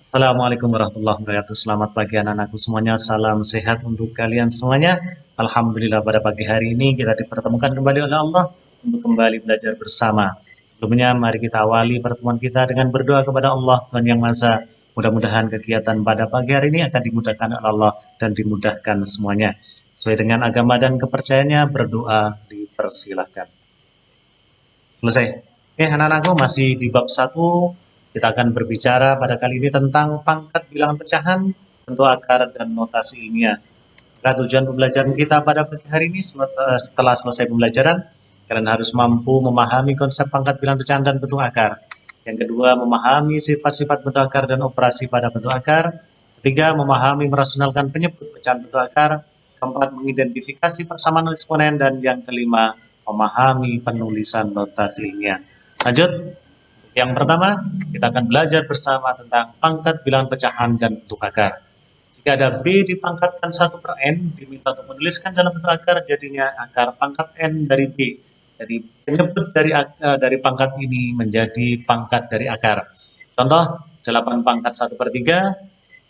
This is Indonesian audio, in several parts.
Assalamualaikum warahmatullahi wabarakatuh. Selamat pagi anak-anakku semuanya. Salam sehat untuk kalian semuanya. Alhamdulillah pada pagi hari ini kita dipertemukan kembali oleh Allah untuk kembali belajar bersama. Sebelumnya mari kita awali pertemuan kita dengan berdoa kepada Allah Tuhan Yang Maha Esa. Mudah-mudahan kegiatan pada pagi hari ini akan dimudahkan oleh Allah dan dimudahkan semuanya. Sesuai dengan agama dan kepercayaannya berdoa dipersilahkan. Selesai. Oke, anak-anakku masih di bab 1. Kita akan berbicara pada kali ini tentang pangkat bilangan pecahan, bentuk akar, dan notasi ilmiah. Maka tujuan pembelajaran kita pada pagi hari ini setelah selesai pembelajaran, kalian harus mampu memahami konsep pangkat bilangan pecahan dan bentuk akar. Yang kedua, memahami sifat-sifat bentuk akar dan operasi pada bentuk akar. Ketiga, memahami merasionalkan penyebut pecahan bentuk akar. Keempat, mengidentifikasi persamaan eksponen. Dan yang kelima, memahami penulisan notasi ilmiah. Lanjut. Yang pertama, kita akan belajar bersama tentang pangkat bilangan pecahan dan bentuk akar. Jika ada B dipangkatkan 1 per N, diminta untuk menuliskan dalam bentuk akar, jadinya akar pangkat N dari B. Jadi penyebut dari pangkat ini menjadi pangkat dari akar. Contoh, 8 pangkat 1 per 3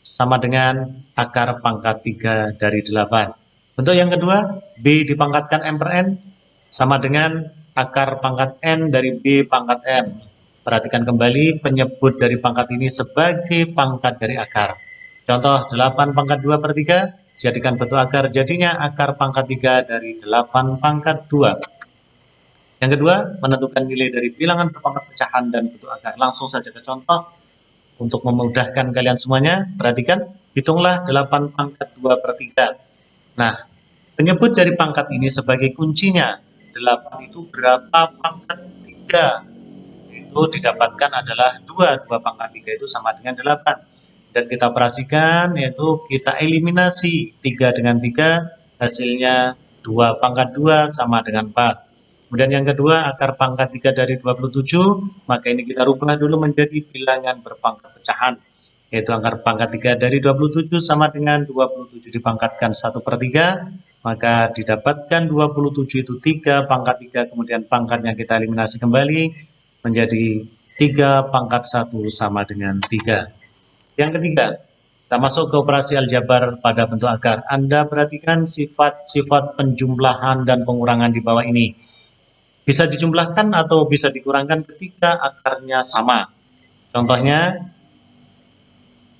sama dengan akar pangkat 3 dari 8. Bentuk yang kedua, B dipangkatkan M per N sama dengan akar pangkat N dari B pangkat M. Perhatikan kembali penyebut dari pangkat ini sebagai pangkat dari akar. Contoh 8 pangkat 2 per 3, jadikan bentuk akar, jadinya akar pangkat 3 dari 8 pangkat 2. Yang kedua, menentukan nilai dari bilangan berpangkat pecahan dan bentuk akar. Langsung saja ke contoh. Untuk memudahkan kalian semuanya, perhatikan, hitunglah 8 pangkat 2 per 3. Nah, penyebut dari pangkat ini sebagai kuncinya. 8 itu berapa pangkat 3? Itu didapatkan adalah 2 pangkat 3 itu sama dengan 8. Dan kita operasikan, yaitu kita eliminasi 3 dengan 3, hasilnya 2 pangkat 2 sama dengan 4. Kemudian yang kedua, akar pangkat 3 dari 27, maka ini kita rubah dulu menjadi bilangan berpangkat pecahan, yaitu akar pangkat 3 dari 27 sama dengan 27 dipangkatkan 1 per 3, maka didapatkan 27 itu 3 pangkat 3, kemudian pangkatnya kita eliminasi kembali, menjadi 3 pangkat 1 sama dengan 3. Yang ketiga, kita masuk ke operasi aljabar pada bentuk akar. Anda perhatikan sifat-sifat penjumlahan dan pengurangan di bawah ini. Bisa dijumlahkan atau bisa dikurangkan ketika akarnya sama. Contohnya,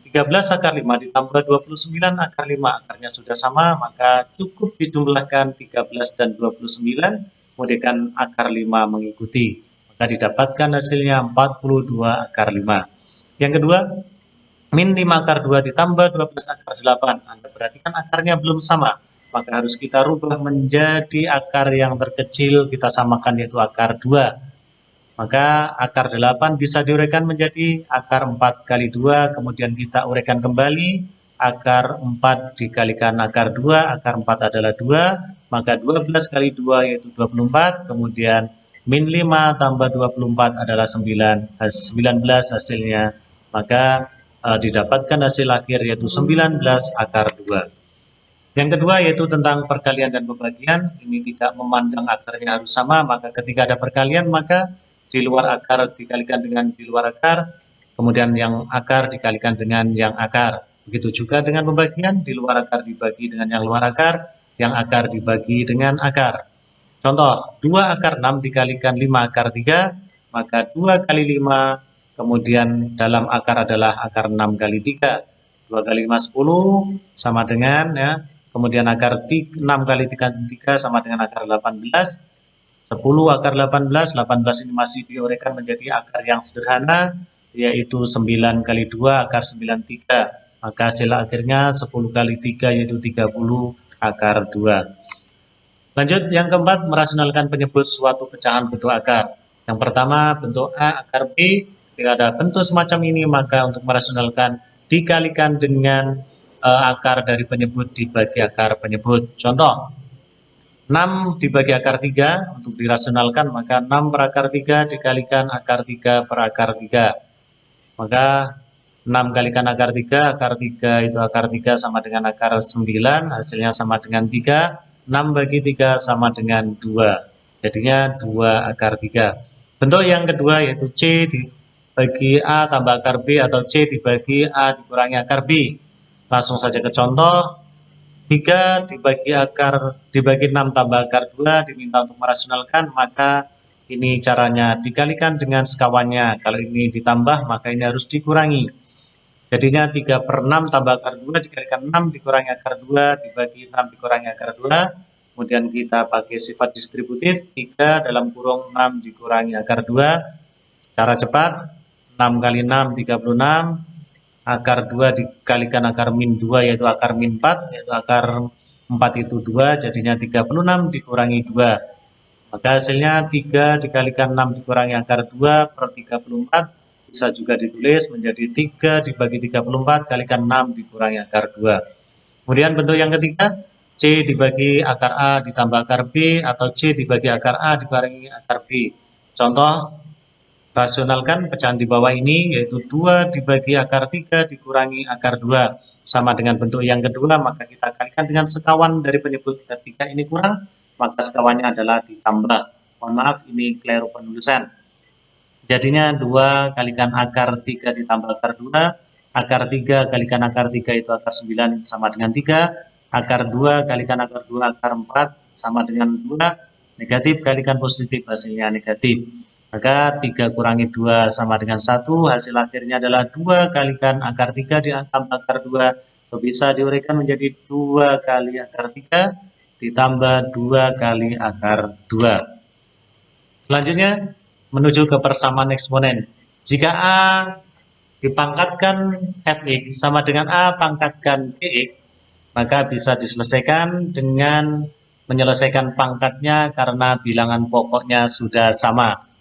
13 akar 5 ditambah 29 akar 5, akarnya sudah sama, maka cukup dijumlahkan 13 dan 29, kemudian akar 5 mengikuti. Maka didapatkan hasilnya 42 akar 5. Yang kedua, min 5 akar 2 ditambah 12 akar 8. Anda perhatikan akarnya belum sama, maka harus kita rubah menjadi akar yang terkecil, kita samakan yaitu akar 2. Maka akar 8 bisa diuraikan menjadi akar 4 kali 2, kemudian kita uraikan kembali, akar 4 dikalikan akar 2, akar 4 adalah 2, maka 12 kali 2 yaitu 24, kemudian min 5 tambah 24 adalah 19 hasilnya, maka didapatkan hasil akhir yaitu 19 akar 2. Yang kedua yaitu tentang perkalian dan pembagian. Ini tidak memandang akarnya harus sama, maka ketika ada perkalian maka di luar akar dikalikan dengan di luar akar, kemudian yang akar dikalikan dengan yang akar. Begitu juga dengan pembagian, di luar akar dibagi dengan yang luar akar, yang akar dibagi dengan akar. Contoh, 2 akar 6 dikalikan 5 akar 3, maka 2 kali 5, kemudian dalam akar adalah akar 6 kali 3. 2 kali 5, 10, sama dengan, ya, kemudian akar 6 kali 3 sama dengan akar 18. 10 akar 18, 18 ini masih diuraikan menjadi akar yang sederhana, yaitu 9 kali 2 akar 93. Maka hasil akhirnya 10 kali 3 yaitu 30 akar 2. Lanjut, yang keempat, merasionalkan penyebut suatu pecahan bentuk akar. Yang pertama, bentuk A akar B. Ketika ada bentuk semacam ini, maka untuk merasionalkan dikalikan dengan akar dari penyebut dibagi akar penyebut. Contoh, 6 dibagi akar 3 untuk dirasionalkan, maka 6 per akar 3 dikalikan akar 3 per akar 3. Maka 6 kalikan akar 3 itu akar 3 sama dengan akar 9, hasilnya sama dengan 3. 6 bagi 3 sama dengan 2. Jadinya 2 akar 3. Bentuk yang kedua yaitu C bagi A tambah akar B atau C dibagi A dikurangi akar B. Langsung saja ke contoh. 3 dibagi 6 tambah akar 2 diminta untuk merasionalkan, maka ini caranya dikalikan dengan sekawannya. Kalau ini ditambah maka ini harus dikurangi. Jadinya 3/6 tambah akar 2 dikalikan 6 dikurangi akar 2 dibagi 6 dikurangi akar 2. Kemudian kita pakai sifat distributif, 3 dalam kurung 6 dikurangi akar 2. Secara cepat, 6 kali 6 36. Akar 2 dikalikan akar min 2 yaitu akar min 4, yaitu akar 4 itu 2, jadinya 36 dikurangi 2. Maka hasilnya 3 dikalikan 6 dikurangi akar 2 per 34, bisa juga ditulis menjadi 3 dibagi 34 kalikan 6 dikurangi akar 2. Kemudian bentuk yang ketiga, C dibagi akar A ditambah akar B atau C dibagi akar A dikurangi akar B. Contoh, rasionalkan pecahan di bawah ini, yaitu 2 dibagi akar 3 dikurangi akar 2. Sama dengan bentuk yang kedua, maka kita kalikan dengan sekawan dari penyebut. Ketika ini kurang, maka sekawannya adalah ditambah. Mohon maaf, ini keliru penulisan. Jadinya 2 kalikan akar 3 ditambah akar 2. Akar 3 kalikan akar 3 itu akar 9 sama dengan 3. Akar 2 kalikan akar 2 akar 4 sama dengan 2. Negatif kalikan positif, hasilnya negatif. Maka 3 kurangi 2 sama dengan 1, hasil akhirnya adalah 2 kalikan akar 3 ditambah akar 2, atau bisa diuraikan menjadi 2 kali akar 3 ditambah 2 kali akar 2. Selanjutnya, menuju ke persamaan eksponen. Jika A dipangkatkan Fx sama dengan A pangkatkan Gx, maka bisa diselesaikan dengan menyelesaikan pangkatnya karena bilangan pokoknya sudah sama.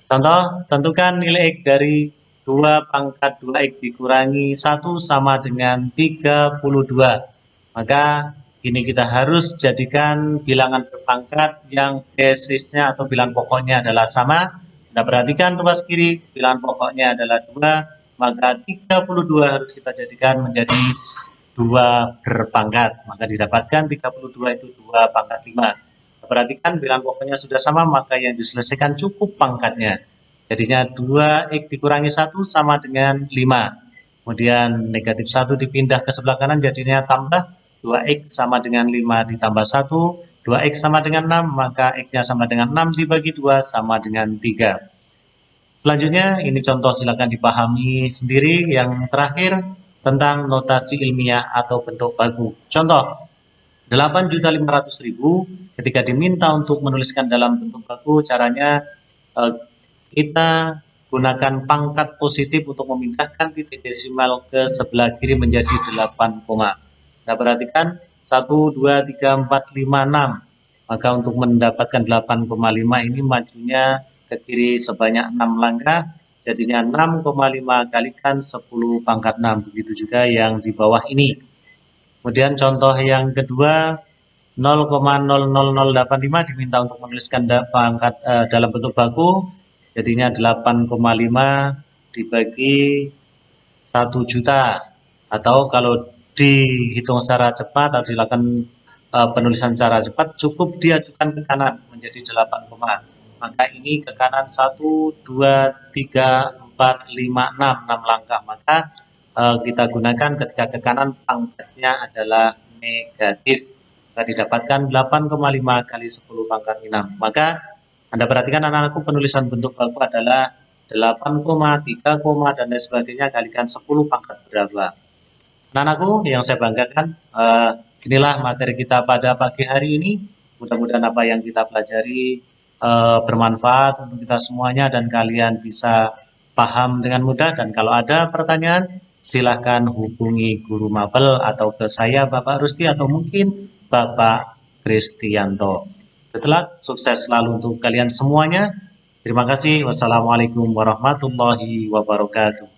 Contoh, tentukan nilai X dari 2 pangkat 2X dikurangi 1 sama dengan 32. Maka ini kita harus jadikan bilangan berpangkat yang basisnya atau bilangan pokoknya adalah sama. Anda perhatikan ruas kiri, bilangan pokoknya adalah 2, maka 32 harus kita jadikan menjadi 2 berpangkat. Maka didapatkan 32 itu 2 pangkat 5. Perhatikan bilangan pokoknya sudah sama, maka yang diselesaikan cukup pangkatnya. Jadinya 2X dikurangi 1 sama dengan 5. Kemudian negatif 1 dipindah ke sebelah kanan, jadinya tambah 2X sama dengan 5 ditambah 1. 2X sama dengan 6, maka X-nya sama dengan 6 dibagi 2 sama dengan 3. Selanjutnya, ini contoh, silakan dipahami sendiri. Yang terakhir, tentang notasi ilmiah atau bentuk baku. Contoh, 8.500.000 ketika diminta untuk menuliskan dalam bentuk baku, caranya kita gunakan pangkat positif untuk memindahkan titik desimal ke sebelah kiri menjadi 8, nah perhatikan 1, 2, 3, 4, 5, 6. Maka untuk mendapatkan 8,5 ini majunya ke kiri sebanyak 6 langkah, jadinya 6,5 kalikan 10 pangkat 6. Begitu juga yang di bawah ini. Kemudian contoh yang kedua, 0,00085 diminta untuk menuliskan pangkat dalam bentuk baku, jadinya 8,5 dibagi 1 juta. Atau kalau dihitung secara cepat atau dilakukan penulisan secara cepat, cukup diajukan ke kanan menjadi 8, maka ini ke kanan 1, 2, 3, 4, 5, 6 langkah. Maka kita gunakan ketika ke kanan pangkatnya adalah negatif, maka didapatkan 8,5 kali 10 pangkat 6. Maka Anda perhatikan anak-anakku, penulisan bentuk baku adalah 8, 3, dan lain sebagainya kalikan 10 pangkat berapa. Anak-anakku yang saya banggakan, inilah materi kita pada pagi hari ini. Mudah-mudahan apa yang kita pelajari bermanfaat untuk kita semuanya dan kalian bisa paham dengan mudah. Dan kalau ada pertanyaan, silahkan hubungi Guru Mapel atau ke saya, Bapak Rusti, atau mungkin Bapak Kristianto. Setelah sukses selalu untuk kalian semuanya. Terima kasih. Wassalamualaikum warahmatullahi wabarakatuh.